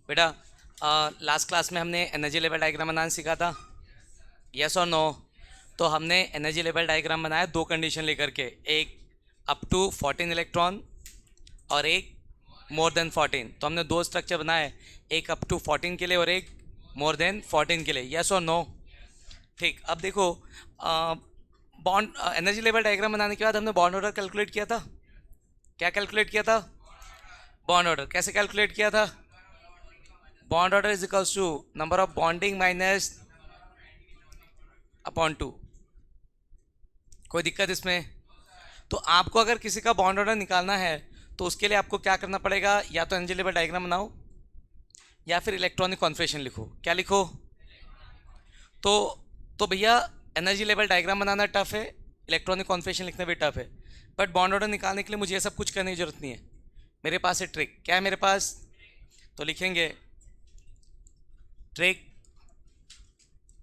बेटा last class में हमने एनर्जी लेवल डायग्राम बनाना सीखा था, यस और नो। तो हमने एनर्जी लेवल डायग्राम बनाया दो कंडीशन लेकर के, एक अप टू 14 इलेक्ट्रॉन और एक मोर देन 14। तो हमने दो स्ट्रक्चर बनाए, एक अप टू 14 के लिए और एक मोर देन 14 के लिए, यस और नो। ठीक, अब देखो बॉन्ड एनर्जी लेवल डायग्राम बनाने के बाद हमने बॉन्ड ऑर्डर कैलकुलेट किया था। क्या कैलकुलेट किया था? Bond order. कैसे कैलकुलेट किया था? Bond order is equals to number of bonding minus upon two. कोई दिक्कत इसमें? तो आपको अगर किसी का बॉन्ड ऑर्डर निकालना है तो उसके लिए आपको क्या करना पड़ेगा, या तो एनर्जी लेवल डायग्राम बनाओ या फिर इलेक्ट्रॉनिक कॉन्फिगरेशन लिखो। क्या लिखो? तो भैया एनर्जी लेवल डायग्राम बनाना टफ है, इलेक्ट्रॉनिक कॉन्फिगरेशन लिखना भी टफ है, बट बॉन्ड ऑर्डर निकालने के लिए मुझे ये सब कुछ करने की जरूरत नहीं है। मेरे पास है ट्रिक। क्या है मेरे पास? तो लिखेंगे ट्रिक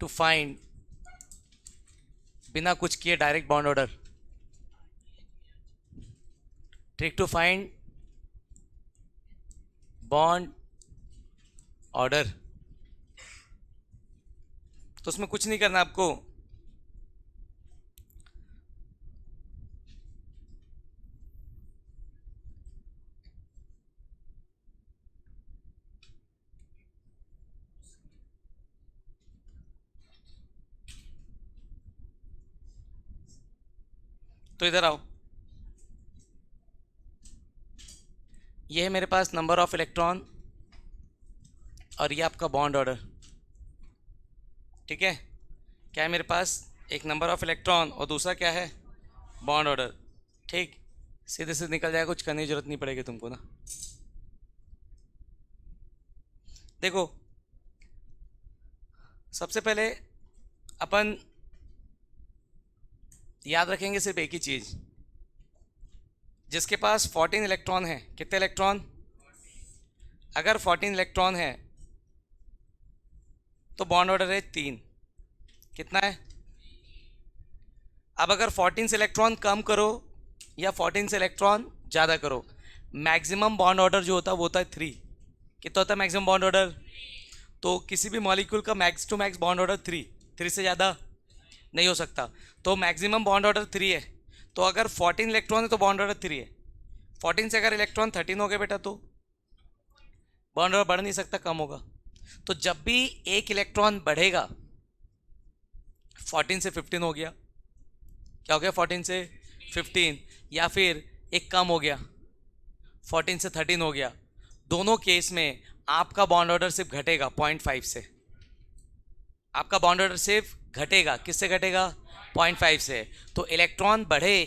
टू फाइंड, बिना कुछ किए direct bond order. Trick to find bond order. तो उसमें कुछ नहीं करना आपको, तो इधर आओ। ये है मेरे पास नंबर ऑफ इलेक्ट्रॉन और ये आपका बॉन्ड ऑर्डर। ठीक है, क्या है मेरे पास? एक नंबर ऑफ इलेक्ट्रॉन और दूसरा क्या है? Bond order. ठीक, सीधे सीधे निकल जाएगा, कुछ करने की जरूरत नहीं पड़ेगी तुमको ना। देखो, सबसे पहले अपन याद रखेंगे सिर्फ एक ही चीज, जिसके पास 14 इलेक्ट्रॉन है। कितने इलेक्ट्रॉन? अगर 14 इलेक्ट्रॉन है तो बॉन्ड ऑर्डर है 3। कितना है? अब अगर 14 से इलेक्ट्रॉन कम करो या 14 से इलेक्ट्रॉन ज़्यादा करो, मैक्सिमम बॉन्ड ऑर्डर जो होता है वो होता है 3। कितना होता है मैक्सिमम बॉन्ड ऑर्डर? तो किसी भी मॉलिक्यूल का max to max bond order 3, 3 से ज़्यादा नहीं हो सकता। तो मैक्सिमम बॉन्ड ऑर्डर 3 है। तो अगर 14 इलेक्ट्रॉन है तो बॉन्ड ऑर्डर 3 है। 14 से अगर इलेक्ट्रॉन 13 हो गए बेटा तो बॉन्ड ऑर्डर बढ़ नहीं सकता, कम होगा। तो जब भी एक इलेक्ट्रॉन बढ़ेगा, 14 से 15 हो गया, क्या हो गया? 14 से 15, या फिर एक कम हो गया, 14 से 13 हो गया, दोनों केस में आपका बॉन्ड ऑर्डर सिर्फ घटेगा 0.5 से। आपका बॉन्ड ऑर्डर सिर्फ घटेगा, किससे घटेगा? 0.5 से। तो इलेक्ट्रॉन बढ़े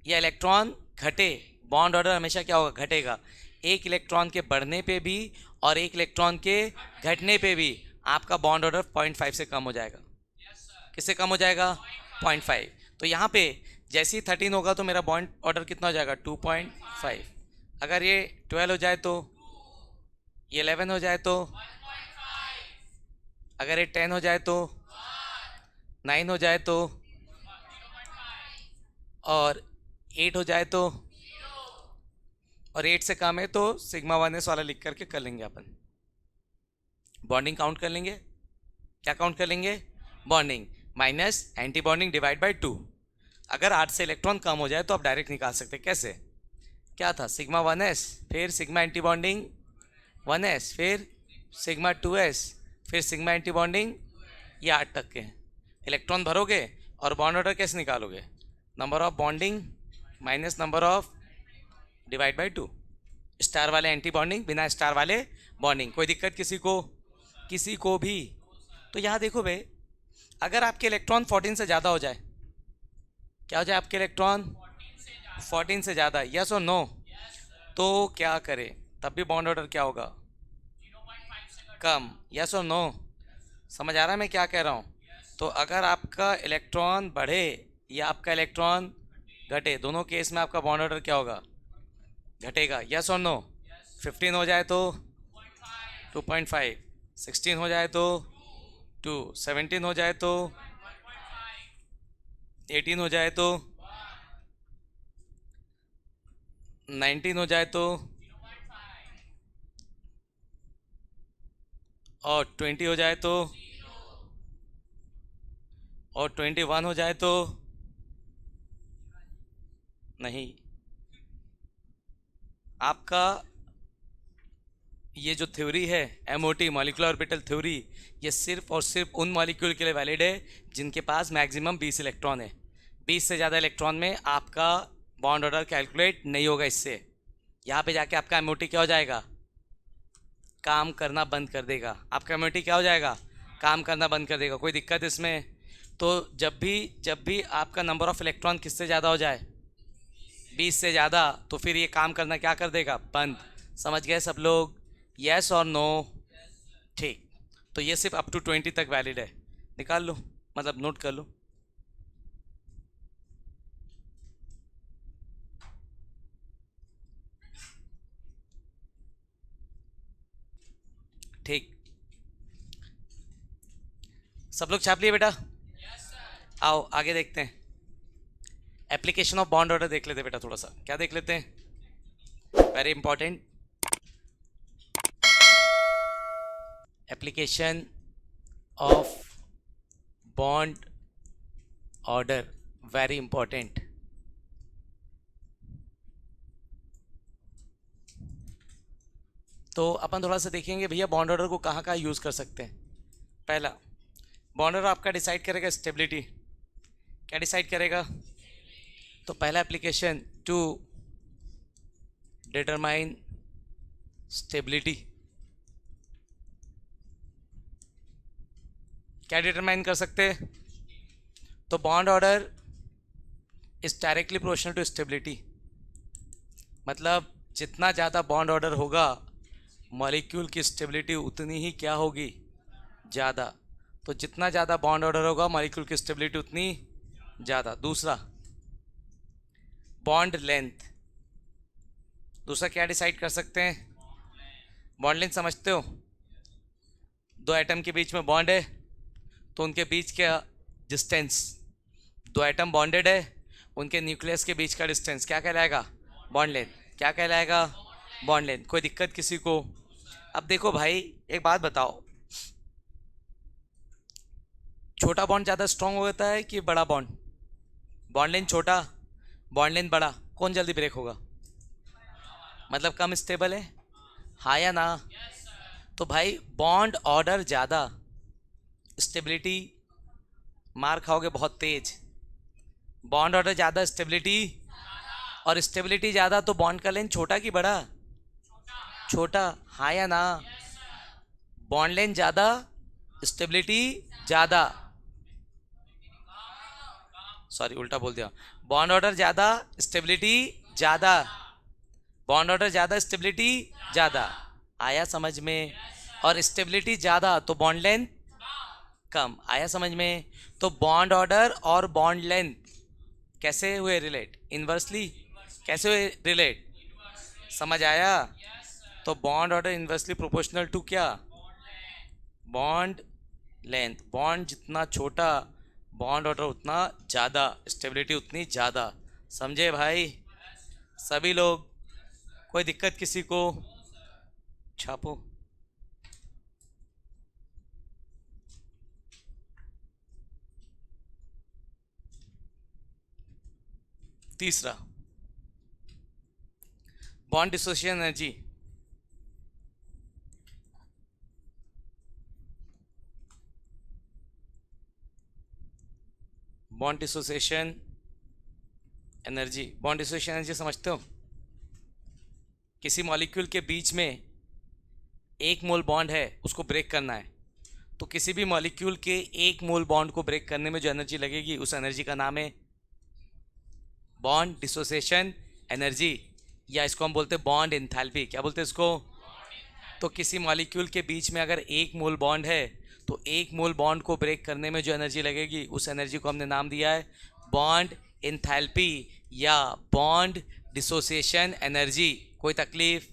या इलेक्ट्रॉन घटे, बॉन्ड ऑर्डर हमेशा क्या होगा? घटेगा। एक इलेक्ट्रॉन के बढ़ने पे भी और एक इलेक्ट्रॉन के घटने पे भी आपका बॉन्ड ऑर्डर 0.5 से कम हो जाएगा। किससे कम हो जाएगा? 0.5। तो यहाँ पे जैसे ही 13 होगा तो मेरा बॉन्ड ऑर्डर कितना हो जाएगा? 2.5। अगर ये 12 हो जाए तो, ये 11 हो जाए तो, अगर ये 10 हो जाए तो, 9 हो जाए तो, और 8 हो जाए तो, और 8 से कम है तो सिग्मा 1s वाला लिख करके कर लेंगे अपन। बॉन्डिंग काउंट कर लेंगे। क्या काउंट कर लेंगे? Bonding minus anti bonding divide by 2। अगर 8 से इलेक्ट्रॉन कम हो जाए तो आप डायरेक्ट निकाल सकते हैं। कैसे? क्या था? सिग्मा 1s, फिर सिग्मा एंटी बॉन्डिंग 1s, फिर सिग्मा 2s, फिर सिग्मा एंटी बॉन्डिंग, ये 8 तक के हैं। इलेक्ट्रॉन भरोगे और बॉन्ड ऑर्डर कैसे निकालोगे? Number of bonding minus number of divide by 2। Star वाले एंटी बॉन्डिंग, बिना स्टार वाले बॉन्डिंग। कोई दिक्कत किसी को? किसी को भी? तो यहाँ देखो भाई, अगर आपके इलेक्ट्रॉन 14 से ज़्यादा हो जाए, क्या हो जाए आपके इलेक्ट्रॉन? 14 से ज़्यादा, यस और नो? तो क्या करें? तब भी बॉन्ड ऑर्डर क्या होगा? कम, यस और नो? समझ आ रहा है मैं क्या कह रहा हूँ? तो अगर आपका इलेक्ट्रॉन बढ़े या आपका इलेक्ट्रॉन घटे, दोनों केस में आपका बॉन्ड ऑर्डर क्या होगा? घटेगा, यस और नो? 15 हो जाए तो 2.5, 16 हो जाए तो 2, 17 हो जाए तो 18 हो जाए तो 19 हो जाए तो और 20 हो जाए तो, और 21 हो जाए तो, नहीं, आपका ये जो थ्योरी है एमओटी मॉलिक्यूलर ऑर्बिटल थ्योरी, ये सिर्फ और सिर्फ उन मॉलिक्यूल के लिए वैलिड है जिनके पास मैक्सिमम 20 इलेक्ट्रॉन है। 20 से ज़्यादा इलेक्ट्रॉन में आपका बॉन्ड ऑर्डर कैलकुलेट नहीं होगा। इससे यहाँ पे जाके आपका एमओटी क्या हो जाएगा, काम करना बंद कर देगा। आपका एमओटी क्या हो जाएगा, काम करना बंद कर देगा। कोई दिक्कत इसमें? तो जब भी आपका नंबर ऑफ इलेक्ट्रॉन किससे ज़्यादा हो जाए, 20 से ज़्यादा, तो फिर ये काम करना क्या कर देगा, बंद। समझ गए सब लोग? यस और नो? ठीक। तो ये सिर्फ अप टू 20 तक वैलिड है। निकाल लो, मतलब नोट कर लो। ठीक, सब लोग छाप लिए बेटा? आओ आगे देखते हैं। एप्लीकेशन ऑफ बॉन्ड ऑर्डर देख लेते हैं बेटा, थोड़ा सा क्या देख लेते हैं, very important. Application of bond order, very important. तो अपन थोड़ा सा देखेंगे भैया बॉन्ड ऑर्डर को कहाँ कहाँ यूज़ कर सकते हैं। पहला, बॉन्ड ऑर्डर आपका डिसाइड करेगा स्टेबिलिटी। क्या डिसाइड करेगा? तो पहला एप्लीकेशन टू डिटरमाइन स्टेबिलिटी। क्या डिटरमाइन कर सकते हैं? तो bond order is directly proportional to stability. मतलब जितना ज़्यादा बॉन्ड ऑर्डर होगा, मॉलिक्यूल की स्टेबिलिटी उतनी ही क्या होगी, ज़्यादा। तो जितना ज़्यादा बॉन्ड ऑर्डर होगा, मॉलिक्यूल की स्टेबिलिटी उतनी ज़्यादा। दूसरा, बॉन्ड लेंथ। दूसरा क्या डिसाइड कर सकते हैं? बॉन्ड लेंथ समझते हो? दो एटम के बीच में बॉन्ड है, तो उनके बीच का डिस्टेंस, दो एटम बॉन्डेड है, उनके न्यूक्लियस के बीच का डिस्टेंस क्या कहलाएगा, बॉन्ड लेंथ। क्या कहलाएगा, बॉन्ड लेंथ। कोई दिक्कत किसी को? अब देखो भाई, एक बात बताओ, छोटा बॉन्ड ज़्यादा स्ट्रांग होता है कि बड़ा बॉन्ड? बॉन्ड लेंथ छोटा, बॉन्ड लेंथ बड़ा, कौन जल्दी ब्रेक होगा, मतलब कम स्टेबल है, हाँ या ना? तो भाई बॉन्ड ऑर्डर ज़्यादा, स्टेबिलिटी मार खाओगे बहुत तेज। बॉन्ड ऑर्डर ज़्यादा, स्टेबिलिटी, और स्टेबिलिटी ज़्यादा, तो बॉन्ड का लेंथ छोटा कि बड़ा, छोटा, हाँ या ना? बॉन्ड लेंथ ज़्यादा, स्टेबिलिटी ज़्यादा, सॉरी उल्टा बोल दिया, बॉन्ड ऑर्डर ज़्यादा, स्टेबिलिटी ज़्यादा, बॉन्ड ऑर्डर ज़्यादा, स्टेबिलिटी ज़्यादा। आया समझ में? और स्टेबिलिटी ज़्यादा तो बॉन्ड लेंथ कम। आया समझ में? तो बॉन्ड ऑर्डर और बॉन्ड लेंथ कैसे हुए रिलेट, इन्वर्सली। कैसे हुए रिलेट, समझ आया? तो bond order inversely proportional to क्या, बॉन्ड लेंथ। बॉन्ड जितना छोटा, बॉन्ड ऑर्डर उतना ज़्यादा, स्टेबिलिटी उतनी ज़्यादा। समझे भाई सभी लोग? कोई दिक्कत किसी को? छापो। तीसरा, bond dissociation energy. Bond dissociation energy, bond dissociation energy समझते हो? किसी मॉलिक्यूल के बीच में एक मोल बॉन्ड है, उसको ब्रेक करना है, तो किसी भी मॉलिक्यूल के एक मोल बॉन्ड को ब्रेक करने में जो एनर्जी लगेगी, उस एनर्जी का नाम है बॉन्ड डिसोसिएशन एनर्जी, या इसको हम बोलते हैं बॉन्ड एंथैल्पी। क्या बोलते हैं इसको? तो किसी मॉलिक्यूल के बीच में अगर एक मोल बॉन्ड है, तो एक मोल बॉन्ड को ब्रेक करने में जो एनर्जी लगेगी, उस एनर्जी को हमने नाम दिया है बॉन्ड एंथैल्पी या बॉन्ड डिसोसिएशन एनर्जी। कोई तकलीफ?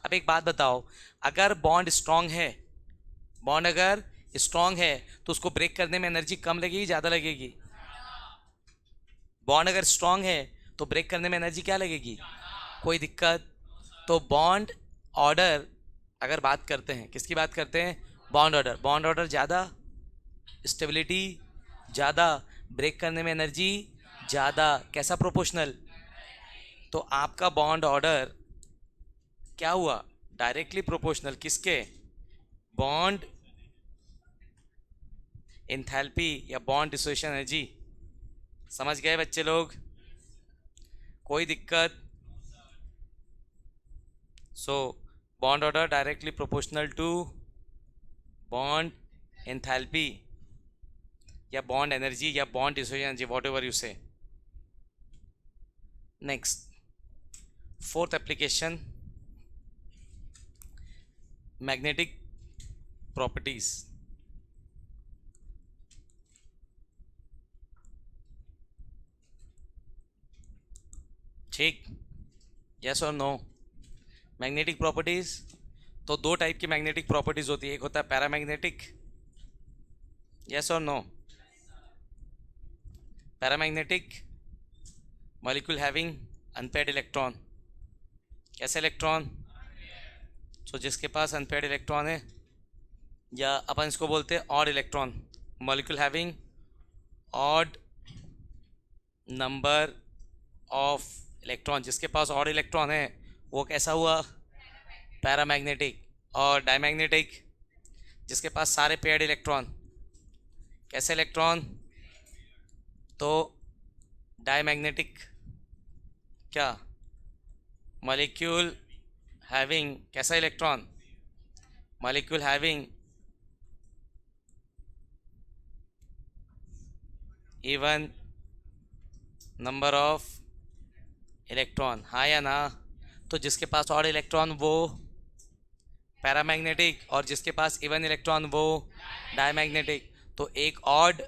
अब एक बात बताओ, अगर बॉन्ड स्ट्रांग है, बॉन्ड अगर स्ट्रांग है, तो उसको ब्रेक करने में एनर्जी कम लगेगी, ज़्यादा लगेगी? बॉन्ड अगर स्ट्रांग है तो ब्रेक करने में एनर्जी क्या लगेगी, कोई दिक्कत? तो बॉन्ड ऑर्डर, अगर बात करते हैं, किसकी बात करते हैं, बॉन्ड ऑर्डर ज़्यादा, स्टेबिलिटी ज़्यादा, ब्रेक करने में एनर्जी ज़्यादा, कैसा प्रोपोर्शनल? तो आपका बॉन्ड ऑर्डर क्या हुआ? डायरेक्टली प्रोपोर्शनल किसके? बॉन्ड एंथैल्पी या बॉन्ड डिसोसिएशन एनर्जी। समझ गए बच्चे लोग? कोई दिक्कत? So bond order directly proportional to bond enthalpy या बॉन्ड एनर्जी या bond dissociation energy, whatever you say. Next, fourth application, magnetic properties. ठीक, यस और नो? मैग्नेटिक प्रॉपर्टीज, तो दो टाइप की मैग्नेटिक प्रॉपर्टीज होती है, एक होता है पैरामैग्नेटिक, यस और no? Paramagnetic, molecule having unpaired electron, कैसे इलेक्ट्रॉन? तो जिसके पास अनपेयर्ड इलेक्ट्रॉन है, या अपन इसको बोलते हैं odd electron, molecule having odd number of electron, जिसके पास ऑड इलेक्ट्रॉन है वो कैसा हुआ? पैरामैग्नेटिक। और डायमैग्नेटिक, जिसके पास सारे पेयर्ड इलेक्ट्रॉन, कैसे इलेक्ट्रॉन? तो डायमैग्नेटिक। क्या? मॉलिक्यूल हैविंग कैसा electron? Molecule having even number of electron, हाँ या ना? तो जिसके पास ऑड इलेक्ट्रॉन वो पैरामैग्नेटिक, और जिसके पास इवन इलेक्ट्रॉन वो डायमैग्नेटिक। तो एक ऑड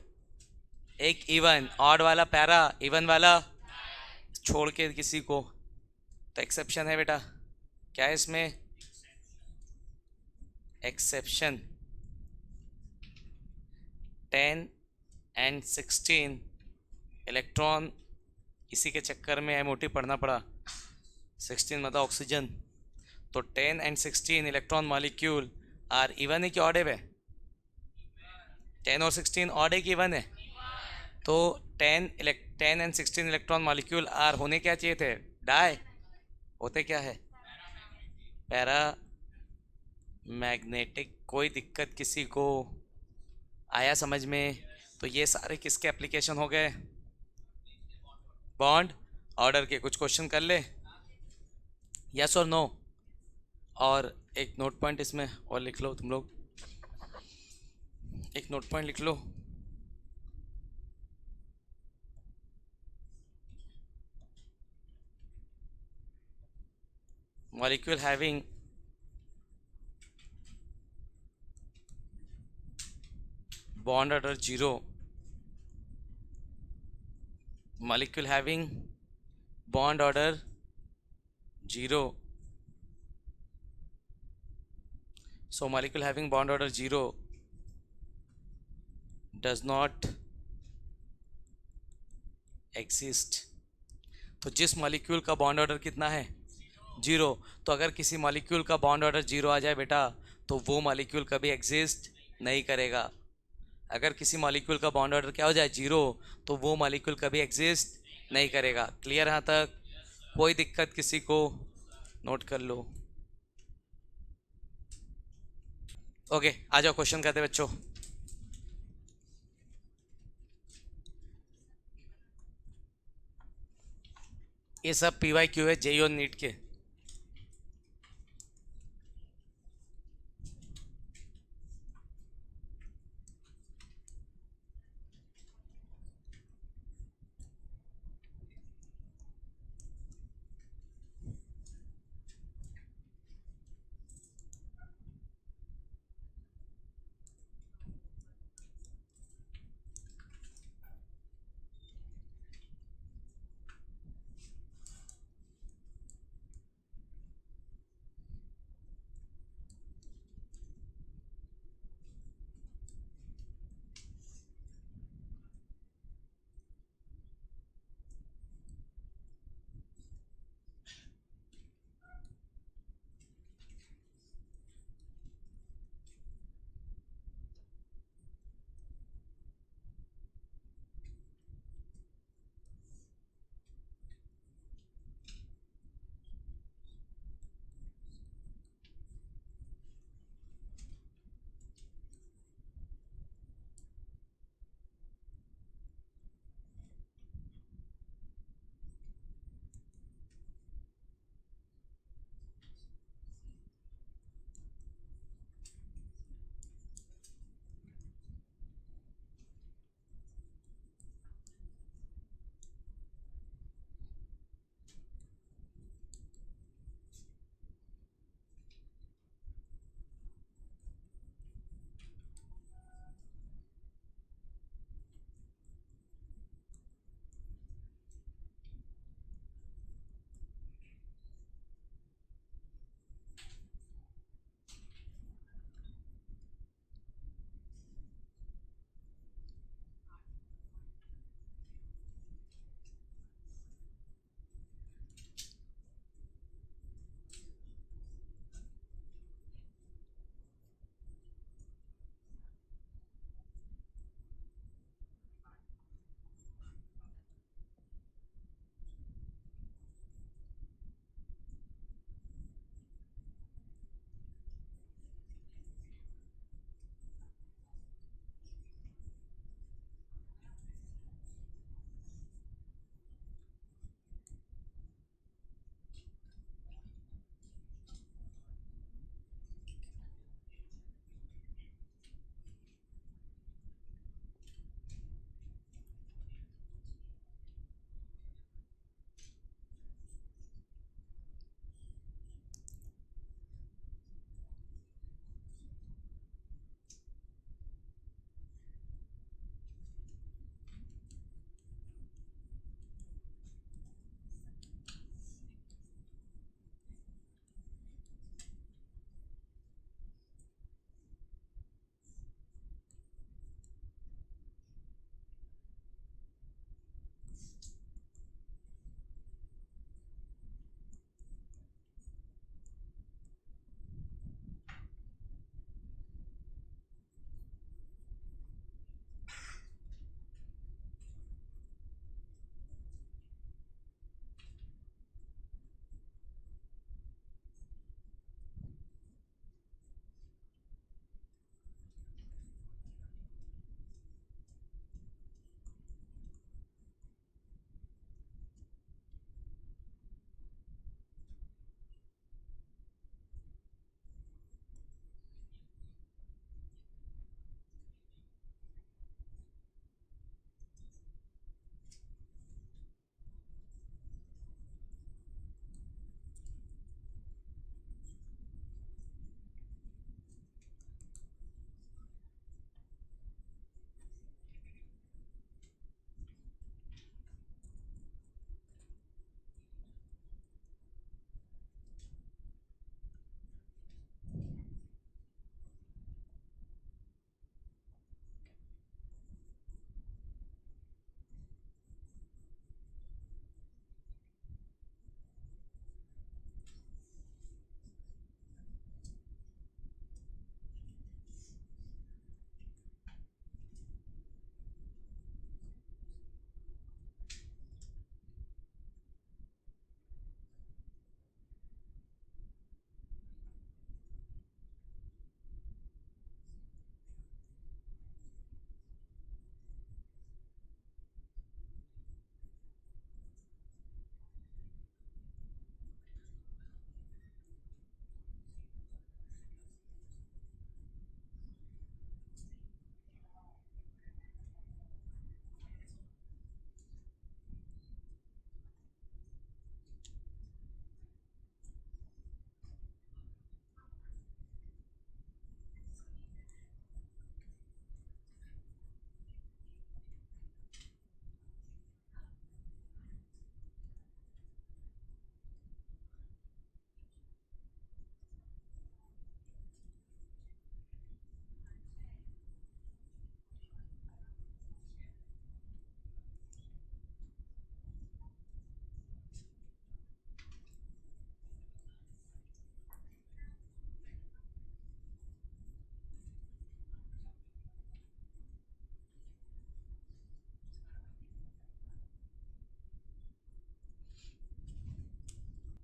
एक इवन, ऑड वाला पैरा, इवन वाला छोड़ के किसी को, तो एक्सेप्शन है बेटा। क्या है इसमें? एक्सेप्शन 10 and 16 इलेक्ट्रॉन, इसी के चक्कर में एमओटी पढ़ना पड़ा। 16 मतलब ऑक्सीजन। तो 10 and 16 electron molecule are even है कि ऑड है? 10 और 16 ऑड है कि इवन है? तो 10 and 16 इलेक्ट्रॉन मॉलिक्यूल आर होने क्या चाहिए थे? डाई। होते क्या है? Para magnetic. कोई दिक्कत किसी को? आया समझ में? तो ये सारे किसके एप्लीकेशन हो गए? बॉन्ड ऑर्डर के। कुछ क्वेश्चन कर ले, यस और नो? और एक नोट पॉइंट इसमें और लिख लो तुम लोग, एक नोट पॉइंट लिख लो। Molecule having bond order 0, molecule having bond order 0, so molecule having bond order 0 does not exist। तो जिस मॉलिक्यूल का बॉन्ड ऑर्डर कितना है? 0। तो अगर किसी मॉलिक्यूल का बॉन्ड ऑर्डर 0 आ जाए बेटा, तो वो मॉलिक्यूल कभी एग्जिस्ट नहीं करेगा। अगर किसी मॉलिक्यूल का बॉन्ड ऑर्डर क्या हो जाए? 0, तो वो मॉलिक्यूल कभी एग्जिस्ट नहीं करेगा। क्लियर यहाँ तक? कोई दिक्कत किसी को? नोट कर लो। ओके, आ जाओ क्वेश्चन करते बच्चों। ये सब PYQ है, JEE और नीट के।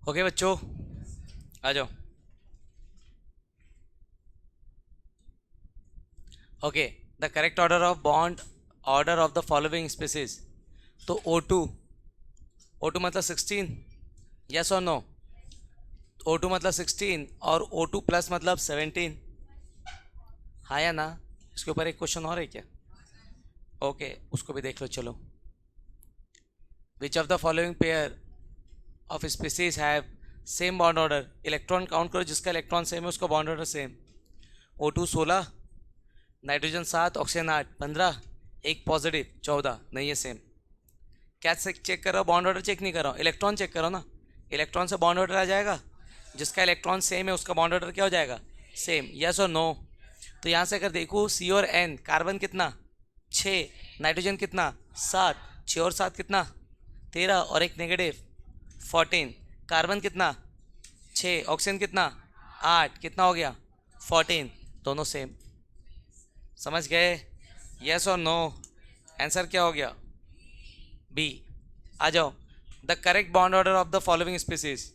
ओके बच्चों, आ जाओ। Okay, the correct order of bond, order of the following species. तो O2, O2 मतलब 16, यस और नो? O2 मतलब 16 और O2 प्लस मतलब 17, हाँ या ना? इसके ऊपर एक क्वेश्चन और है क्या? ओके, उसको भी देख लो। चलो, विच of the following pair of species have same bond order. Electron count करो, जिसका इलेक्ट्रॉन सेम है उसका bond order same. O2 16, nitrogen 7, oxygen 8, 15, एक पॉजिटिव 14, नहीं है सेम। क्या चेक कर रहा हो? बॉन्ड ऑर्डर चेक नहीं कर रहा हूँ, इलेक्ट्रॉन चेक करो ना। इलेक्ट्रॉन से बॉन्ड ऑर्डर आ जाएगा, जिसका इलेक्ट्रॉन सेम है उसका बॉन्ड ऑर्डर क्या हो जाएगा? सेम, यस और नो? तो यहाँ से अगर देखो C और N, कार्बन कितना 6, नाइट्रोजन कितना 7, 6 और 7 कितना 13 और एक नेगेटिव 14, कार्बन कितना 6, ऑक्सीजन कितना 8, कितना हो गया 14, दोनों सेम। समझ गए? यस और नो? आंसर क्या हो गया? बी। आ जाओ, the correct bond order of the following species.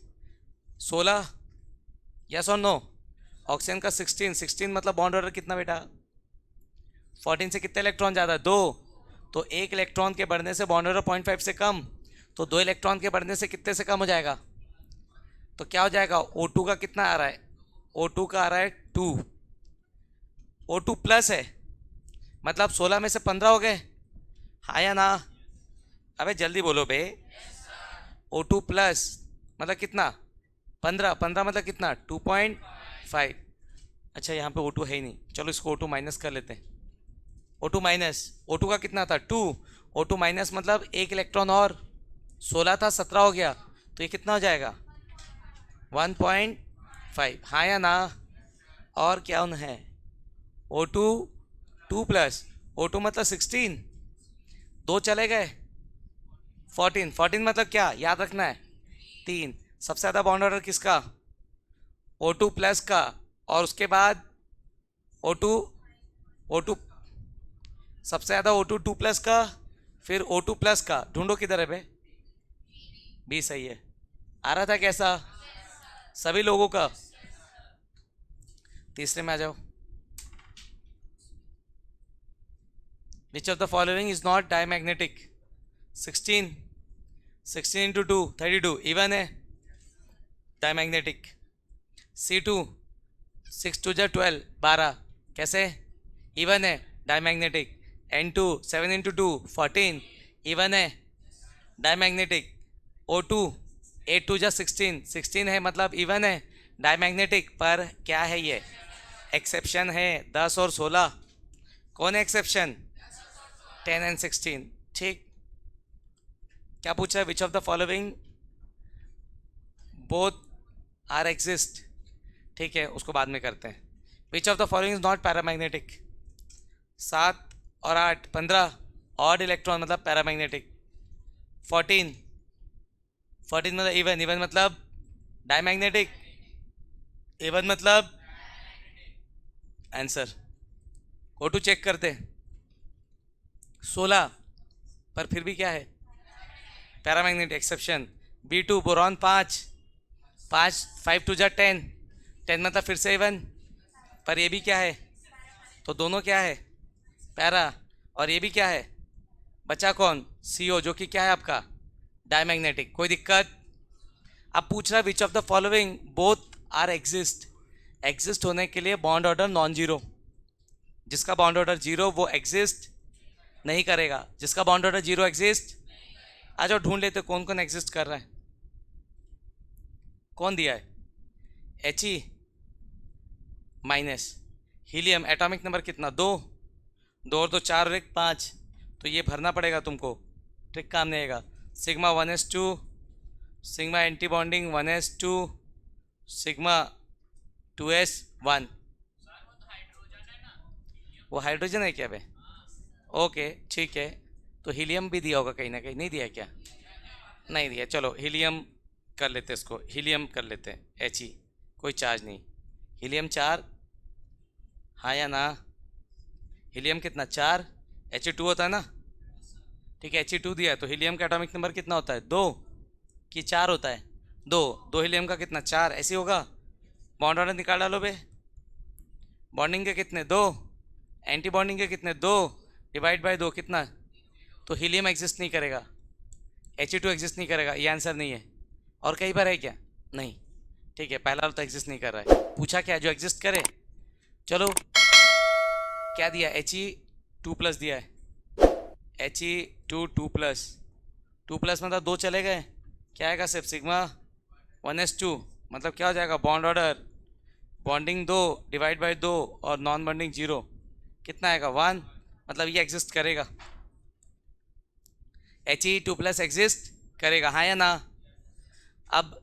16, yes और नो? ऑक्सीजन का 16, 16 मतलब बॉन्ड ऑर्डर कितना बेटा? 14 से कितने इलेक्ट्रॉन ज़्यादा? 2। तो एक इलेक्ट्रॉन के बढ़ने से बॉन्ड ऑर्डर 0.5 से कम, तो 2 इलेक्ट्रॉन के बढ़ने से कितने से कम हो जाएगा? तो क्या हो जाएगा? O2 का कितना आ रहा है? O2 का आ रहा है 2, O2 प्लस है, मतलब 16 में से 15 हो गए, हाँ या ना? अबे जल्दी बोलो बे। O2 प्लस मतलब कितना? 15, 15 मतलब कितना? 2.5। अच्छा, यहाँ पे O2 है ही नहीं, चलो इसको O2 माइनस कर लेते हैं। O2 माइनस, O2 का कितना था? 2, O2 माइनस मतलब एक इलेक्ट्रॉन और, 16 था 17 हो गया, तो ये कितना हो जाएगा? 1.5, हाँ या ना? और क्या उन है? O2 2 प्लस, O2 मतलब 16, 2 चले गए 14, 14 मतलब क्या याद रखना है? 3। सबसे ज़्यादा बॉन्ड ऑर्डर किसका? O2 प्लस का, और उसके बाद O2, O2 सबसे ज़्यादा O2 2 प्लस का, फिर O2 प्लस का, ढूंढो किधर है बे? बी सही है। आ रहा था कैसा सभी लोगों का? तीसरे में आ जाओ। विच of the following is not diamagnetic? 16, 16 into 2 32, even है, डायमैग्नेटिक। C2, 6 2 जा 12, 12, कैसे? इवन है, डायमैग्नेटिक। N2, 7 इंटू 2 14, इवन है, डायमैग्नेटिक। O2, 8 2 जा 16, 16 है मतलब इवन है, डायमैग्नेटिक। पर क्या है ये? एक्सेप्शन है, 10 और 16। कौन है एक्सेप्शन? 10 एंड 16। ठीक, क्या पूछा है? Which of the following both are exist? ठीक है, उसको बाद में करते हैं। Which of the following is not paramagnetic? 7 और 8 15, ऑड इलेक्ट्रॉन मतलब पैरामैग्नेटिक। 14, 14 मतलब इवन, इवन मतलब डायमैग्नेटिक, इवन मतलब आंसर। O2 चेक करते हैं, 16 पर फिर भी क्या है? Paramagnetic, exception. B2, बोरॉन 5, 5 5 2 जा 10, 10 मतलब फिर से इवन, पर ये भी क्या है? तो दोनों क्या है? पैरा। और ये भी क्या है? बचा कौन? CO, जो कि क्या है आपका? डायमैग्नेटिक। कोई दिक्कत? अब पूछ रहा है which of the following both are exist? Exist होने के लिए बॉन्ड ऑर्डर नॉन जीरो, जिसका बॉन्ड ऑर्डर जीरो वो एग्जिस्ट नहीं करेगा, जिसका बॉन्ड ऑर्डर जीरो एग्जिस्ट। आ जाओ ढूंढ लेते कौन कौन एग्जिस्ट कर रहा है। कौन दिया है? He minus. Helium atomic number कितना? 2, 2 और 2 4 और 1 5, तो ये भरना पड़ेगा तुमको, ट्रिक काम नहीं आएगा। Sigma 1s2, sigma anti bonding 1s2, sigma 2s1। वो हाइड्रोजन है क्या बे? ओके ठीक है, तो हीलियम भी दिया होगा कहीं ना कहीं, नहीं दिया क्या? नहीं दिया, चलो हीलियम कर लेते हैं, इसको हीलियम कर लेते हैं। He, कोई चार्ज नहीं। हीलियम 4, हाँ या ना? हीलियम कितना? 4, He2 होता है ना? ठीक है, He2 दिया है, तो हीलियम का एटॉमिक नंबर कितना होता है? 2 कि 4 होता है? दो, दो हीलियम का कितना, 4, ऐसे होगा। बॉन्ड ऑर्डर निकाल डालो बे। बॉन्डिंग के कितने, 2। एंटी बॉन्डिंग के कितने, 2, डिवाइड बाय 2 कितना। तो हीलियम एग्जिस्ट नहीं करेगा, He2 एग्जिस्ट नहीं करेगा, ये आंसर नहीं है। और कहीं पर है क्या, नहीं। ठीक है, पहला तो एग्जिस्ट नहीं कर रहा है, पूछा क्या जो एग्जिस्ट करे। चलो, क्या दिया, He2+ दिया है। He2 2 प्लस मतलब 2 चले गए, क्या आएगा सिर्फ सिग्मा 1s2, मतलब क्या हो जाएगा, bond order, bonding 2 divide by 2 और नॉन बॉन्डिंग 0, कितना आएगा 1, मतलब ये एग्जिस्ट करेगा। He2+ एग्जिस्ट करेगा, हाँ या ना। अब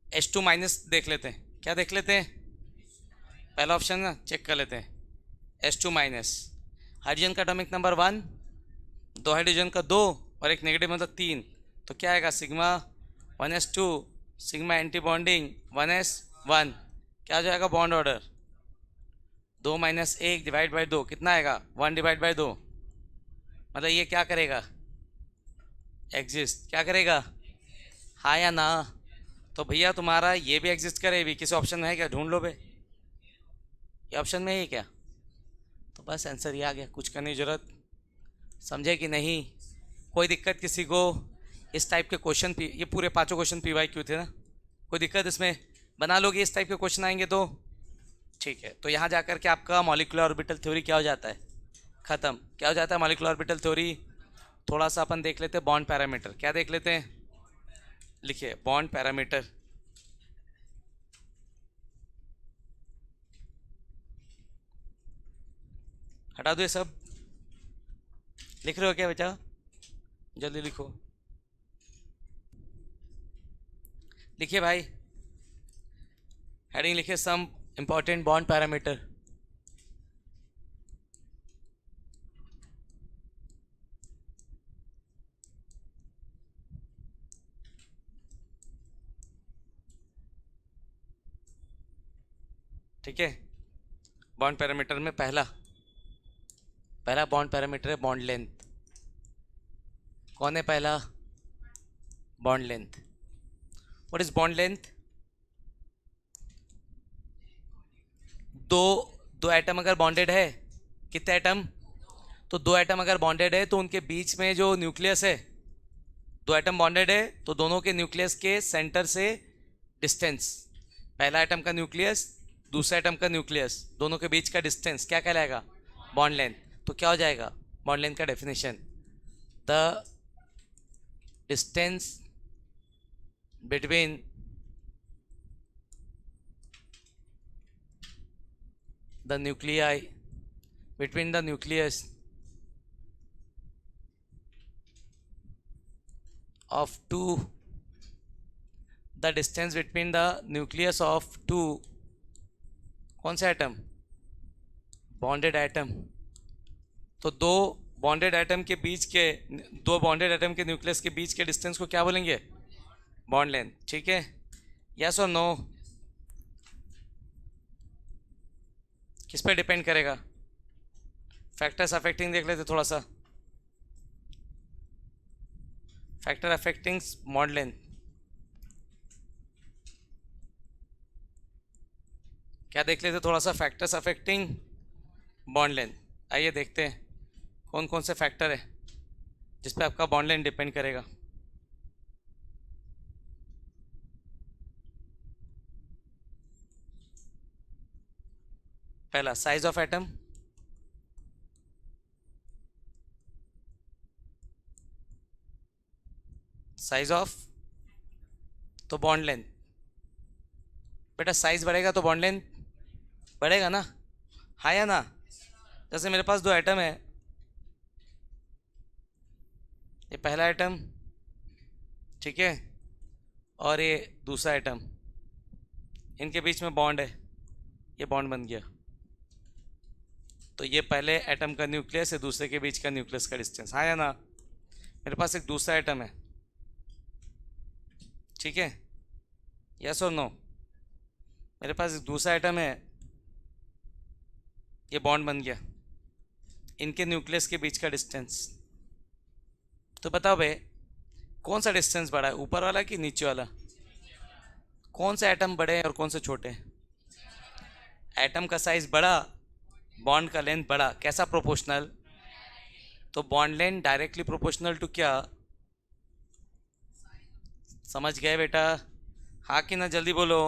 H2- देख लेते हैं, क्या देख लेते हैं, पहला ऑप्शन ना चेक कर लेते हैं। H2-, हाइड्रोजन का एटॉमिक नंबर 1, 2 हाइड्रोजन का 2 और एक नेगेटिव मतलब 3, तो क्या आएगा sigma 1s2, sigma anti bonding 1s1, क्या हो जाएगा बॉन्ड ऑर्डर, 2 - 1 डिवाइड बाई 2 कितना आएगा, 1 डिवाइड बाई 2, मतलब ये क्या करेगा, एग्जिस्ट, क्या करेगा, हाँ या ना। तो भैया तुम्हारा ये भी एग्जिस्ट करे, भी किसी ऑप्शन में है क्या, ढूंढ लो बे, ये ऑप्शन में है क्या। तो बस आंसर ये आ गया, कुछ करने की जरूरत, समझे कि नहीं। कोई दिक्कत किसी को, इस टाइप के क्वेश्चन, ये पूरे 5 क्वेश्चन PYQ थे ना, कोई दिक्कत इसमें, बना लोगे इस टाइप के क्वेश्चन आएंगे तो। ठीक है, तो यहाँ जा कर के आपका मॉलिक्यूलर ऑर्बिटल थ्योरी क्या हो जाता है, ख़त्म। क्या हो जाता है मॉलिक्यूलर ऑर्बिटल थ्योरी। थोड़ा सा अपन देख लेते हैं बॉन्ड पैरामीटर, क्या देख लेते हैं, लिखिए बॉन्ड पैरामीटर। हटा दो ये सब, लिख रहे हो क्या बेटा, जल्दी लिखो, लिखिए भाई, हेडिंग लिखिए सम इंपॉर्टेंट बॉन्ड पैरामीटर। ठीक है, बॉन्ड पैरामीटर में पहला बॉन्ड पैरामीटर है बॉन्ड लेंथ। कौन है पहला, bond length. What is bond length, दो दो एटम अगर बॉन्डेड है, कितने एटम, तो 2 एटम अगर बॉन्डेड है तो उनके बीच में जो न्यूक्लियस है, 2 एटम बॉन्डेड है तो दोनों के न्यूक्लियस के सेंटर से डिस्टेंस, पहला एटम का न्यूक्लियस दूसरा एटम का न्यूक्लियस, दोनों के बीच का डिस्टेंस क्या कहलाएगा, बॉन्ड लेंथ। तो क्या हो जाएगा बॉन्ड लेंथ का definition, the distance between the nuclei, between the nucleus of two, the distance between the nucleus of two, कौन सा एटम, बॉन्डेड एटम। तो दो बॉन्डेड एटम के बीच के, दो बॉन्डेड एटम के न्यूक्लियस के बीच के डिस्टेंस को क्या बोलेंगे, बॉन्ड लेंथ। ठीक है, यस और नो, किस पे डिपेंड करेगा, फैक्टर्स अफेक्टिंग देख लेते थोड़ा सा, फैक्टर अफेक्टिंग बॉन्ड लेंथ, क्या देख लेते थोड़ा सा, फैक्टर्स अफेक्टिंग बॉन्ड लेंथ। आइए देखते हैं कौन कौन से फैक्टर है जिस पे आपका बॉन्ड लेंथ डिपेंड करेगा। पहला size of atom, size of, तो बॉन्ड लेंथ, बेटा साइज बढ़ेगा तो बॉन्ड लेंथ बढ़ेगा ना, हाँ या ना। जैसे मेरे पास 2 एटम है, ये पहला एटम, ठीक है, और ये दूसरा एटम, इनके बीच में बॉन्ड है, ये बॉन्ड बन गया। तो ये पहले एटम का न्यूक्लियस है, दूसरे के बीच का न्यूक्लियस का डिस्टेंस, हाँ या ना। मेरे पास एक दूसरा एटम है, ठीक है, यस और नो। मेरे पास एक दूसरा एटम है, ये बॉन्ड बन गया, इनके न्यूक्लियस के बीच का डिस्टेंस। तो बताओ भाई कौन सा डिस्टेंस बढ़ा है, ऊपर वाला कि नीचे वाला, कौन से एटम बड़े हैं और कौन से छोटे हैं? एटम का साइज बड़ा, बॉन्ड का लेंथ बड़ा, कैसा प्रोपोर्शनल? तो bond length directly proportional to क्या? समझ गए बेटा? हाँ कि ना, जल्दी बोलो।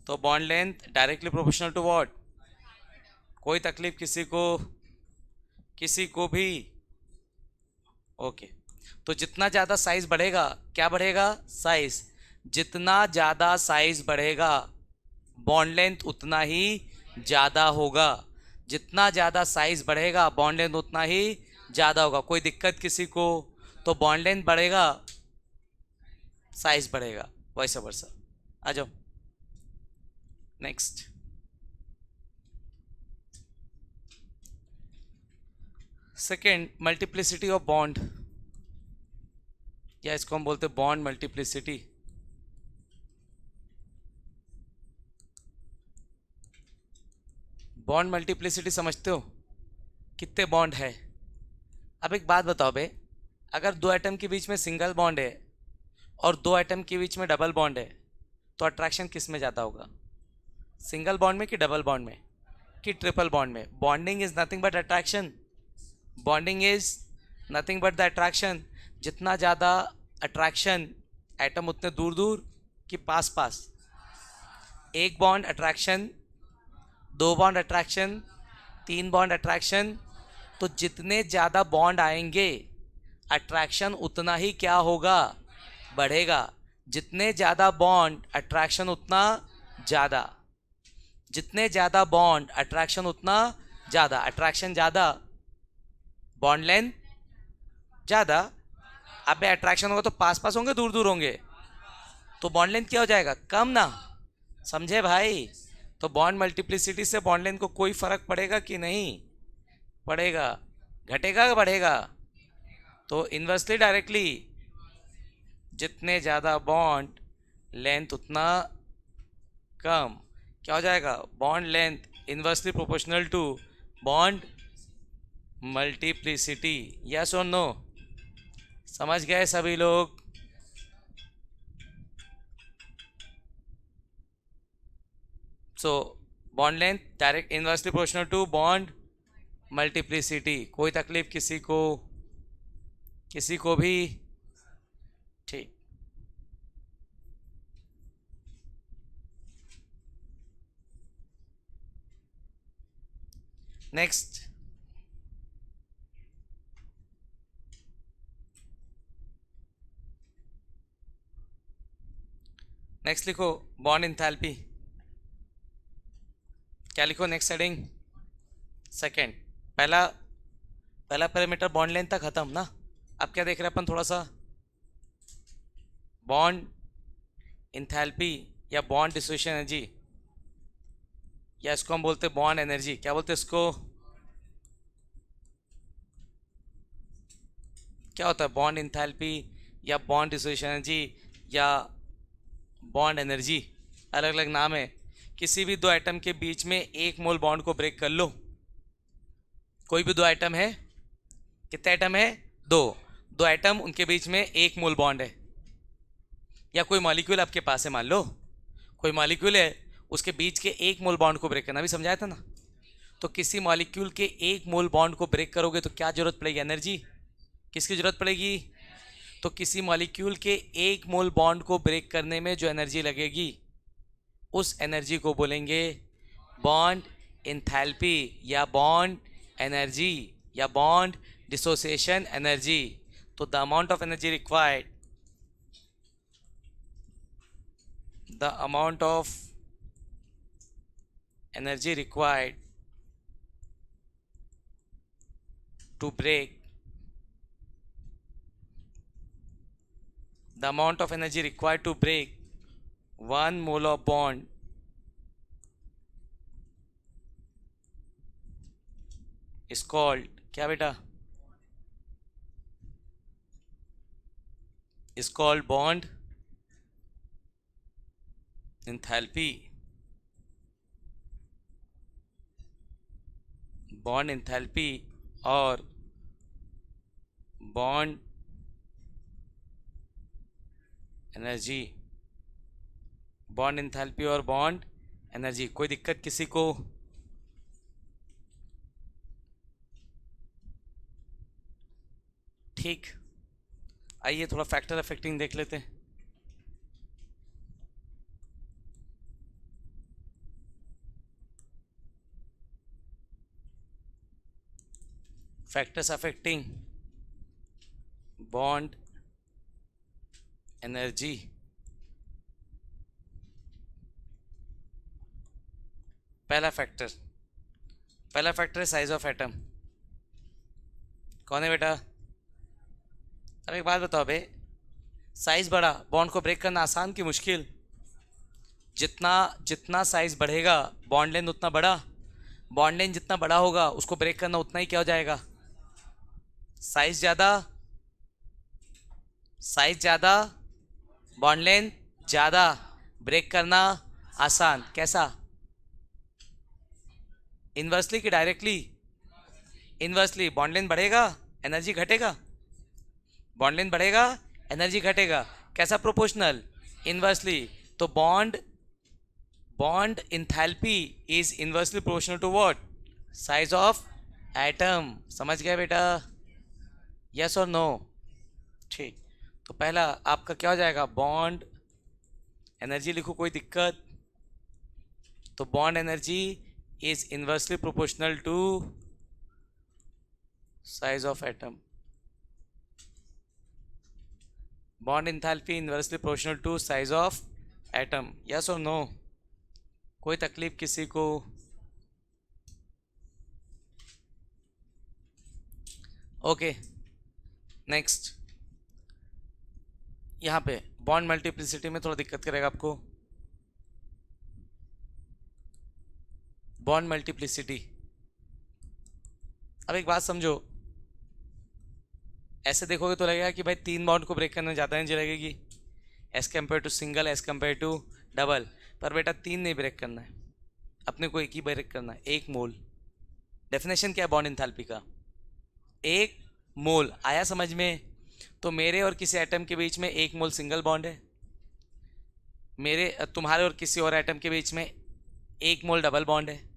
तो bond length directly proportional to what? कोई तकलीफ किसी को? किसी को भी? ओके। तो जितना ज़्यादा साइज बढ़ेगा, क्या बढ़ेगा? साइज। जितना ज़्यादा साइज बढ़ेगा बॉन्ड लेंथ उतना ही ज़्यादा होगा। जितना ज़्यादा साइज बढ़ेगा बॉन्ड लेंथ उतना ही ज़्यादा होगा। कोई दिक्कत किसी को? तो बॉन्ड लेंथ बढ़ेगा, साइज बढ़ेगा, वैसा वर्सा। आ जाओ next. Second, multiplicity of bond, या इसको हम बोलते हैं बॉन्ड मल्टीप्लिसिटी। बॉन्ड मल्टीप्लिसिटी समझते हो? कितने बॉन्ड है? अब एक बात बताओ बे, अगर दो एटम के बीच में सिंगल बॉन्ड है और दो एटम के बीच में डबल बॉन्ड है, तो अट्रैक्शन किस में ज़्यादा होगा? सिंगल बॉन्ड में कि डबल बॉन्ड में कि ट्रिपल बॉन्ड में? Bonding is nothing but attraction. Bonding is nothing but the attraction. जितना ज़्यादा अट्रैक्शन, एटम उतने दूर दूर कि पास पास? एक बॉन्ड अट्रैक्शन, दो बॉन्ड अट्रैक्शन, तीन बॉन्ड अट्रैक्शन। तो जितने ज़्यादा बॉन्ड आएंगे अट्रैक्शन उतना ही क्या होगा? बढ़ेगा। जितने ज़्यादा बॉन्ड अट्रैक्शन उतना ज़्यादा। जितने ज़्यादा बॉन्ड अट्रैक्शन उतना ज़्यादा। अट्रैक्शन ज़्यादा, बॉन्ड लेंथ ज़्यादा। अबे अट्रैक्शन होगा तो पास पास होंगे दूर दूर होंगे, तो बॉन्ड लेंथ क्या हो जाएगा? कम ना। समझे भाई? तो बॉन्ड मल्टीप्लिसिटी से बॉन्ड लेंथ को कोई फर्क पड़ेगा कि नहीं पड़ेगा? घटेगा बढ़ेगा? तो इन्वर्सली डायरेक्टली, जितने ज़्यादा बॉन्ड लेंथ उतना कम। क्या हो जाएगा? Bond length inversely proportional to bond multiplicity. Yes और नो? समझ गए सभी लोग? So bond length direct inversely proportional to bond multiplicity. कोई तकलीफ किसी को? किसी को भी? ठीक। नेक्स्ट, नेक्स्ट लिखो बॉन्ड इंथैल्पी। क्या लिखो नेक्स्ट हेडिंग? सेकेंड। पहला पहला पैरामीटर बॉन्ड लेंथ तक खत्म ना। अब क्या देख रहे हैं अपन? थोड़ा सा बॉन्ड इंथैल्पी या बॉन्ड डिसोसिएशन एनर्जी, या इसको हम बोलते हैं बॉन्ड एनर्जी। क्या बोलते हैं इसको? क्या होता है? बॉन्ड इंथैल्पी या बॉन्ड डिसोसिएशन एनर्जी या बॉन्ड एनर्जी, अलग अलग नाम है। किसी भी दो एटम के बीच में एक मोल बॉन्ड को ब्रेक कर लो। कोई भी दो एटम है, कितने एटम है? दो। दो एटम, उनके बीच में एक मोल बॉन्ड है, या कोई मॉलिक्यूल आपके पास है, मान लो कोई मॉलिक्यूल है, उसके बीच के एक मोल बॉन्ड को ब्रेक करना भी समझाया था ना। तो किसी मॉलिक्यूल के एक मोल बॉन्ड को ब्रेक करोगे तो क्या जरूरत पड़ेगी? एनर्जी। किसकी जरूरत पड़ेगी? तो किसी मॉलिक्यूल के एक मोल बॉन्ड को ब्रेक करने में जो एनर्जी लगेगी उस एनर्जी को बोलेंगे बॉन्ड इंथैल्पी या बॉन्ड एनर्जी या बॉन्ड डिसोसिएशन एनर्जी। तो the amount of energy required, the amount of energy required to break, the amount of energy required to break 1 mole of bond is called, क्या बेटा? is called bond enthalpy। Bond enthalpy और bond energy, bond enthalpy और bond energy. कोई दिक्कत किसी को? ठीक, आइए थोड़ा फैक्टर अफेक्टिंग देख लेते हैं। Factors affecting bond energy. पहला फैक्टर है साइज ऑफ एटम। कौन है बेटा? अरे एक बात बताओ बे, साइज बड़ा, बॉन्ड को ब्रेक करना आसान कि मुश्किल? जितना जितना साइज बढ़ेगा बॉन्ड लेंथ उतना बड़ा, बॉन्ड लेंथ जितना बड़ा होगा उसको ब्रेक करना उतना ही क्या हो जाएगा? साइज ज़्यादा, साइज ज़्यादा, बॉन्ड लेंथ ज़्यादा, ब्रेक करना आसान। कैसा? इन्वर्सली कि डायरेक्टली? इन्वर्सली। बॉन्ड लेंथ बढ़ेगा, एनर्जी घटेगा। बॉन्ड लेंथ बढ़ेगा, एनर्जी घटेगा। कैसा प्रोपोर्शनल? इन्वर्सली। तो bond enthalpy is inversely proportional to what? Size of atom. समझ गए बेटा? यस और नो? ठीक, तो पहला आपका क्या हो जाएगा? बॉन्ड एनर्जी लिखो, कोई दिक्कत? तो bond energy is inversely proportional to size of atom. Bond enthalpy inversely proportional to size of atom. Yes और नो? कोई तकलीफ किसी को? Okay, next. यहाँ पे बॉन्ड मल्टीप्लिसिटी में थोड़ा दिक्कत करेगा आपको। बॉन्ड मल्टीप्लिसिटी, अब एक बात समझो, ऐसे देखोगे तो लगेगा कि भाई तीन बॉन्ड को ब्रेक करने में ज़्यादा एनर्जी लगेगी as compare to single, as compare to double. पर बेटा तीन नहीं ब्रेक करना है, अपने को एक ही ब्रेक करना है, 1 मोल। डेफिनेशन क्या है बॉन्ड इंथैल्पी का? 1 मोल। आया समझ में? तो मेरे और किसी एटम के बीच में 1 मोल सिंगल बॉन्ड है, मेरे तुम्हारे और किसी और एटम के बीच में 1 मोल डबल बॉन्ड है।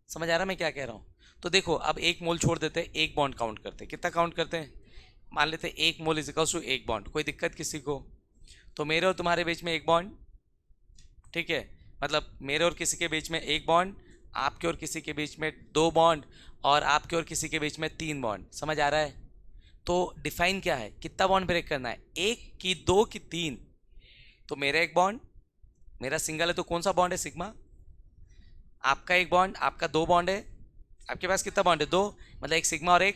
समझ आ रहा मैं क्या कह रहा हूँ? तो देखो अब 1 मोल छोड़ देते हैं, एक बॉन्ड काउंट करते हैं। कितना काउंट करते हैं? मान लेते हैं 1 mole is equals to 1 bond. कोई दिक्कत किसी को? तो मेरे और तुम्हारे बीच में 1 बॉन्ड, ठीक है, मतलब मेरे और किसी के बीच में 1 बॉन्ड, आपके और किसी के बीच में 2 बॉन्ड, और आपके और किसी के बीच में 3 बॉन्ड। समझ आ रहा है? तो डिफाइन क्या है, कितना बॉन्ड ब्रेक करना है? 1 की 2 की 3? तो मेरा 1 बॉन्ड, मेरा सिंगल है तो कौन सा बॉन्ड है? सिग्मा। आपका 1 बॉन्ड, आपका 2 बॉन्ड है। आपके पास कितना बॉन्ड है? 2, मतलब एक सिग्मा और एक।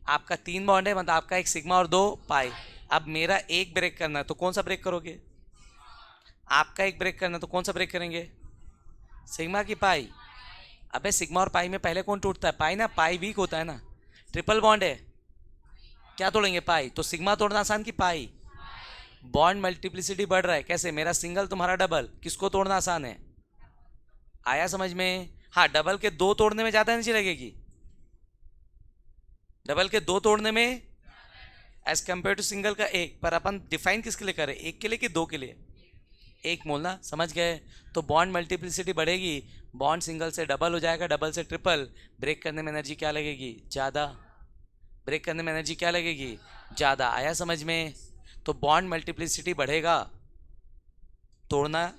आपका 3 बॉन्ड है, मतलब आपका एक सिग्मा और 2 पाई। अब मेरा एक ब्रेक करना है तो कौन सा ब्रेक करोगे? आपका एक ब्रेक करना है तो कौन सा ब्रेक करेंगे? सिग्मा की पाई? अबे सिग्मा और पाई में पहले कौन टूटता है? पाई ना, पाई वीक होता है ना। ट्रिपल बॉन्ड है, क्या तोड़ेंगे? पाई। तो सिग्मा तोड़ना आसान की पाई? बॉन्ड मल्टीप्लिसिटी बढ़ रहा है, कैसे? मेरा सिंगल, तुम्हारा डबल, किसको तोड़ना आसान है? आया समझ में? हाँ, डबल के 2 तोड़ने में ज़्यादा एनर्जी लगेगी, डबल के 2 तोड़ने में एज कम्पेयर टू सिंगल का 1। पर अपन डिफाइन किसके लिए करें, 1 के लिए कि 2 के लिए? 1 मोल ना, समझ गए? तो बॉन्ड मल्टीप्लिसिटी बढ़ेगी, बॉन्ड सिंगल से डबल हो जाएगा, डबल से ट्रिपल। ब्रेक करने में एनर्जी क्या लगेगी? ज़्यादा। ब्रेक करने में एनर्जी क्या लगेगी? ज़्यादा। आया समझ में? तो बॉन्ड मल्टीप्लिसिटी बढ़ेगा, तोड़ना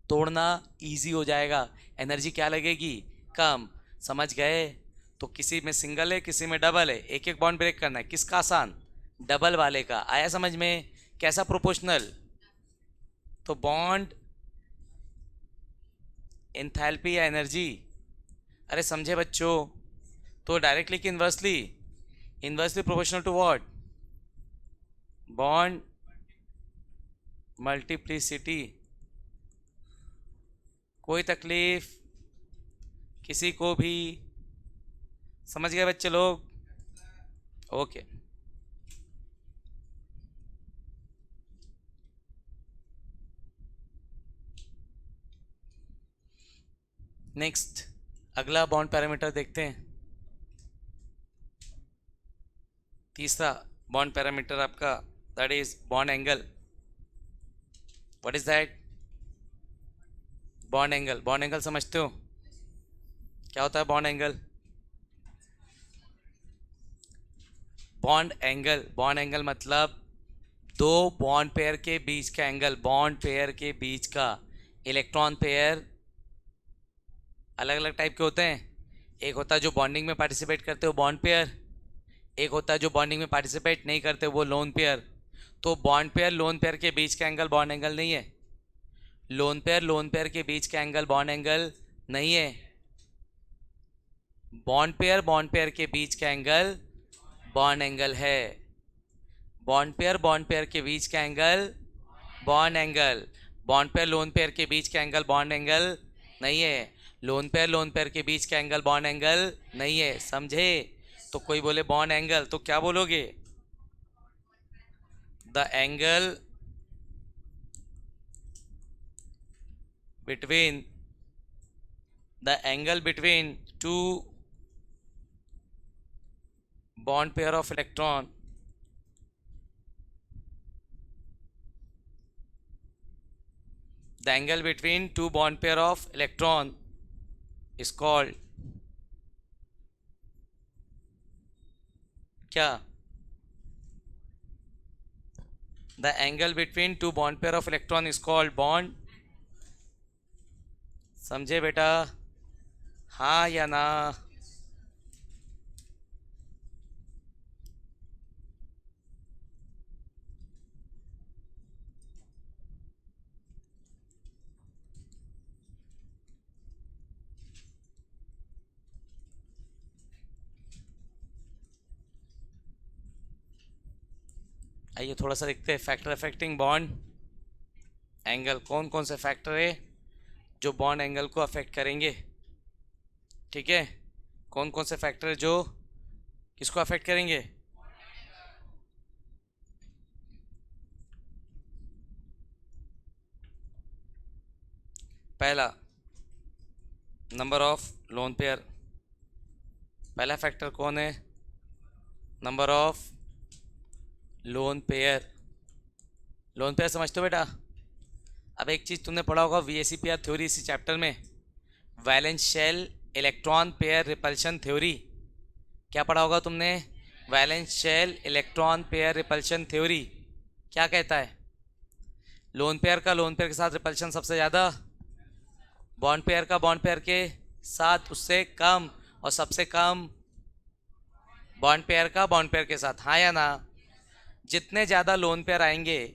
तोड़ना ईजी हो जाएगा, एनर्जी क्या लगेगी? कम। समझ गए? तो किसी में सिंगल है, किसी में डबल है, एक एक बॉन्ड ब्रेक करना है, किसका आसान? डबल वाले का। आया समझ में? कैसा प्रोपोर्शनल? तो बॉन्ड एंथैल्पी या एनर्जी, अरे समझे बच्चों? तो डायरेक्टली कि inversely? Inversely proportional to what? Bond multiplicity. कोई तकलीफ किसी को भी? समझ गए बच्चे लोग? ओके, नेक्स्ट अगला बॉन्ड पैरामीटर देखते हैं। तीसरा बॉन्ड पैरामीटर आपका, that is bond angle. What is that? Bond angle समझते हो? क्या होता है बॉन्ड एंगल? बॉन्ड एंगल मतलब दो बॉन्ड पेयर के बीच का एंगल, बॉन्ड पेयर के बीच का। इलेक्ट्रॉन पेयर अलग अलग टाइप के होते हैं। एक होता है जो बॉन्डिंग में पार्टिसिपेट करते हो, बॉन्ड पेयर। एक होता है जो बॉन्डिंग में पार्टिसिपेट नहीं करते, वो लोन पेयर। तो बॉन्ड पेयर लोन पेयर के बीच का एंगल बॉन्ड एंगल नहीं है। लोन पेयर के बीच का एंगल बॉन्ड एंगल नहीं है। बॉन्ड पेयर के बीच का एंगल बॉन्ड एंगल है। बॉन्ड पेयर के बीच का angle bond angle. Bond pair lone pair के बीच का एंगल बॉन्ड एंगल नहीं है। लोन पेयर के बीच का एंगल बॉन्ड एंगल नहीं है, समझे? तो कोई बोले बॉन्ड एंगल तो क्या बोलोगे? The angle between two bond pair of electron the angle between two bond pair of electron is called क्या? the angle between two bond pair of electron is called bond। समझे बेटा? हाँ या ना? आइए थोड़ा सा देखते हैं फैक्टर अफेक्टिंग बॉन्ड एंगल। कौन कौन से फैक्टर है जो बॉन्ड एंगल को अफेक्ट करेंगे? ठीक है, कौन कौन से फैक्टर है जो किसको अफेक्ट करेंगे? पहला, नंबर ऑफ लोन पेयर। पहला फैक्टर कौन है? Number of lone pair. Lone pair समझते हो बेटा? अब एक चीज़ तुमने पढ़ा होगा VSEPR थ्योरी इसी चैप्टर में, valence shell electron pair repulsion theory. क्या पढ़ा होगा तुमने? Valence shell electron pair repulsion theory क्या कहता है? लोन पेयर का लोन पेयर के साथ रिपल्शन सबसे ज़्यादा, बॉन्ड पेयर का बॉन्ड पेयर के साथ उससे कम, और सबसे कम बॉन्ड पेयर का बॉन्ड पेयर के साथ। हाँ या ना? जितने ज़्यादा लोन पेयर आएंगे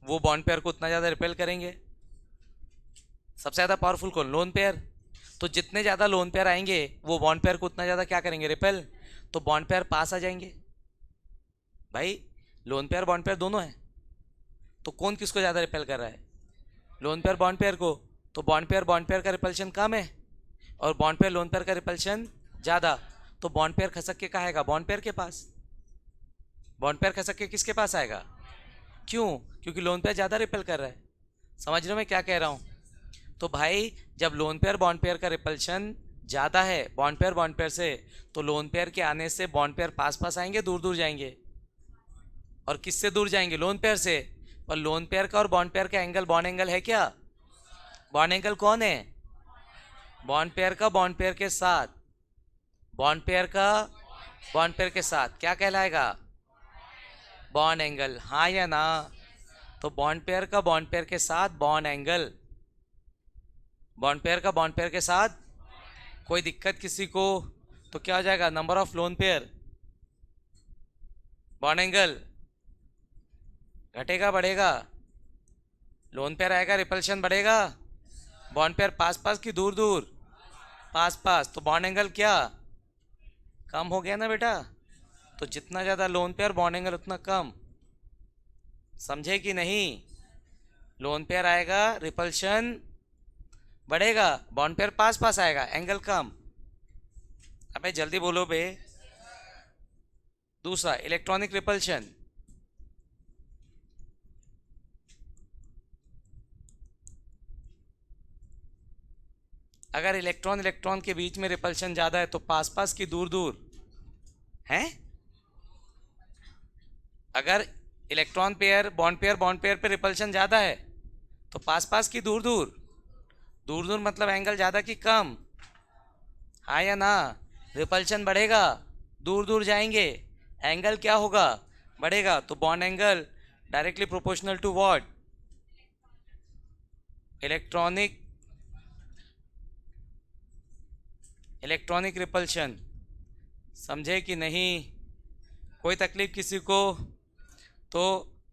वो बॉन्ड पेयर को उतना ज़्यादा रिपेल करेंगे। सबसे ज़्यादा पावरफुल कौन? Lone pair. तो जितने ज़्यादा लोन पेयर आएंगे वो बॉन्ड पेयर को उतना ज़्यादा क्या करेंगे? रिपेल। तो बॉन्ड पेयर पास आ जाएंगे। भाई लोन पेयर बॉन्ड पेयर दोनों हैं, तो कौन किसको ज़्यादा रिपेल कर रहा है? लोन पेयर बॉन्ड पेयर को। तो बॉन्ड पेयर का रिपल्शन कम है और बॉन्ड पेयर लोन पेयर का रिपल्शन ज़्यादा। तो बॉन्ड पेयर खसक के कहाँ आएगा? बॉन्ड पेयर के पास। बॉन्ड पेयर खसक के किसके पास आएगा? क्यों? क्योंकि लोन पेयर ज़्यादा रिपेल कर रहा है। समझ रहे हो मैं क्या कह रहा हूँ? तो भाई जब लोन पेयर बॉन्ड पेयर का रिपल्शन ज़्यादा है बॉन्ड पेयर से, तो लोन पेयर के आने से बॉन्ड पेयर पास पास आएंगे, दूर दूर जाएंगे। और किससे दूर जाएंगे? लोन पेयर से। पर लोन पेयर का और बॉन्ड पेयर का एंगल बॉन्ड एंगल है क्या? बॉन्ड एंगल कौन है? बॉन्ड पेयर का बॉन्ड पेयर के साथ। बॉन्ड पेयर का बॉन्ड पेयर के साथ क्या कहलाएगा? Bond angle. हाँ या ना? तो बॉन्ड पेयर का बॉन्ड पेयर के साथ बॉन्ड एंगल, बॉन्ड पेयर का बॉन्ड पेयर के साथ। कोई दिक्कत किसी को? तो क्या हो जाएगा? Number of lone pair, bond angle घटेगा बढ़ेगा? लोन पेयर आएगा रिपल्शन बढ़ेगा, बॉन्ड पेयर पास पास की दूर दूर? पास पास। तो बॉन्ड एंगल क्या कम हो गया ना बेटा? तो जितना ज़्यादा लोन पेयर बॉन्ड एंगल उतना कम। समझे कि नहीं? लोन पेयर आएगा रिपल्शन बढ़ेगा, बॉन्ड पेयर पास पास आएगा, एंगल कम। अबे जल्दी बोलो बे। दूसरा, इलेक्ट्रॉनिक रिपल्शन। अगर इलेक्ट्रॉन इलेक्ट्रॉन के बीच में रिपल्शन ज़्यादा है तो पास पास की दूर दूर है। अगर इलेक्ट्रॉन पेयर बॉन्ड पेयर पे रिपल्शन ज़्यादा है तो पास पास की दूर दूर। दूर दूर मतलब एंगल ज़्यादा कि कम, हाँ या ना? रिपल्शन बढ़ेगा, दूर दूर जाएंगे, एंगल क्या होगा? बढ़ेगा। तो bond angle directly proportional to what? Electronic electronic repulsion. समझे कि नहीं? कोई तकलीफ किसी को? तो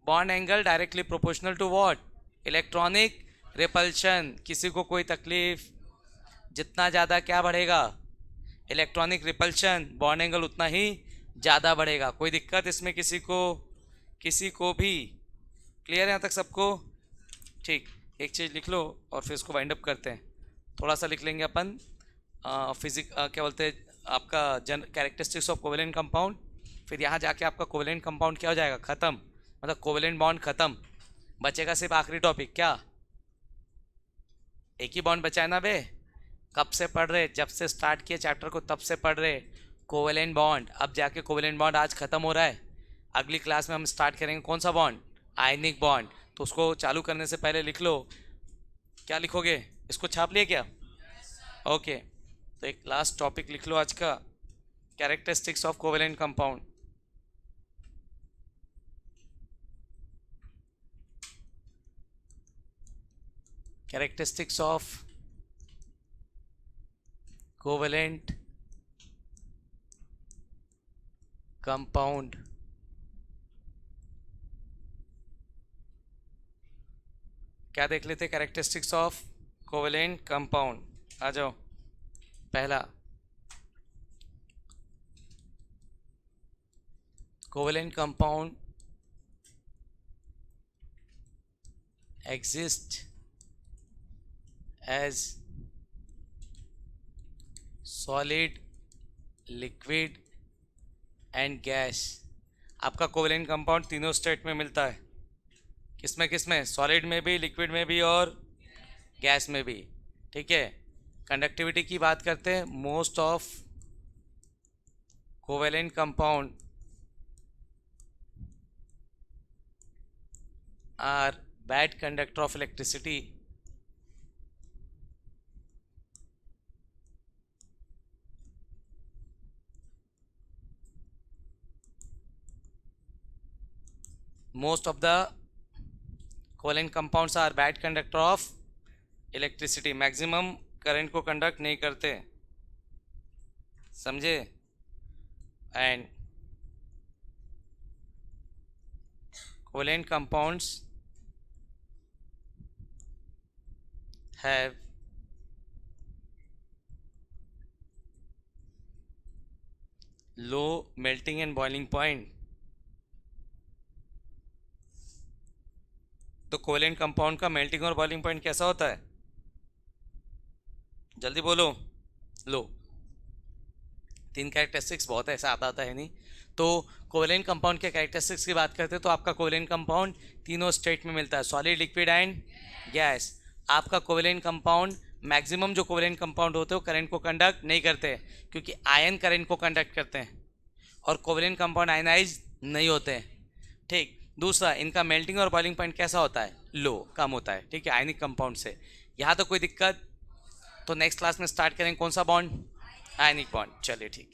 bond angle directly proportional to what? Electronic repulsion. किसी को कोई तकलीफ? जितना ज़्यादा क्या बढ़ेगा? इलेक्ट्रॉनिक रिपल्शन, बॉन्ड एंगल उतना ही ज़्यादा बढ़ेगा। कोई दिक्कत इसमें किसी को? किसी को भी? क्लियर है यहाँ तक सबको? ठीक, एक चीज़ लिख लो और फिर इसको वाइंड अप करते हैं। थोड़ा सा लिख लेंगे अपन क्या बोलते हैं आपका कैरेक्टरिस्टिक्स ऑफ कोवेलेंट कंपाउंड। फिर यहाँ जाके आपका कोवेलेंट कंपाउंड क्या हो जाएगा? ख़त्म, मतलब कोवेलेंट बॉन्ड ख़त्म। बचेगा सिर्फ आखिरी टॉपिक, क्या? एक ही बॉन्ड बचा है ना बे? कब से पढ़ रहे? जब से स्टार्ट किए चैप्टर को तब से पढ़ रहे कोवेलेंट बॉन्ड। अब जाके कोवेलेंट बॉन्ड आज ख़त्म हो रहा है। अगली क्लास में हम स्टार्ट करेंगे कौन सा बॉन्ड? Ionic bond. तो उसको चालू करने से पहले लिख लो। क्या लिखोगे? इसको छाप लिए क्या? ओके, तो एक लास्ट टॉपिक लिख लो आज का, characteristics of covalent compound. Characteristics of covalent compound. क्या देख लेते? Characteristics of covalent compound. आ जाओ। पहला, covalent compound exist as solid, liquid and gas। आपका कोवेलेंट कंपाउंड तीनों स्टेट में मिलता है। किसमें किसमें? सॉलिड में भी, लिक्विड में भी और गैस में भी। ठीक है। कंडक्टिविटी की बात करते हैं। Most of covalent compound are bad conductor of electricity. Most of the covalent compounds are bad conductor of electricity. Maximum current को कंडक्ट नहीं करते, समझे? And covalent compounds have low melting and boiling point। तो covalent compound का melting और boiling point कैसा होता है? जल्दी बोलो। लो, तीन कैरेक्टरिस्टिक्स बहुत है, ऐसा आता है नहीं। तो कोवेलेंट कंपाउंड के कैरेक्टरिस्टिक्स की बात करते हैं तो आपका कोवेलेंट कंपाउंड तीनों स्टेट में मिलता है, सॉलिड, लिक्विड एंड गैस। आपका कोवेलेंट कंपाउंड, मैक्सिमम जो कोवेलेंट कंपाउंड होते हैं वो करंट को कंडक्ट नहीं करते क्योंकि आयन करंट को कंडक्ट करते हैं और कोवेलेंट कंपाउंड आयनाइज नहीं होते हैं। ठीक। दूसरा, इनका मेल्टिंग और बॉइलिंग पॉइंट कैसा होता है? लो, कम होता है। ठीक है, आयनिक कंपाउंड से। यहाँ तो कोई दिक्कत? तो नेक्स्ट क्लास में स्टार्ट करेंगे कौन सा बॉन्ड? Ionic bond. चलिए ठीक।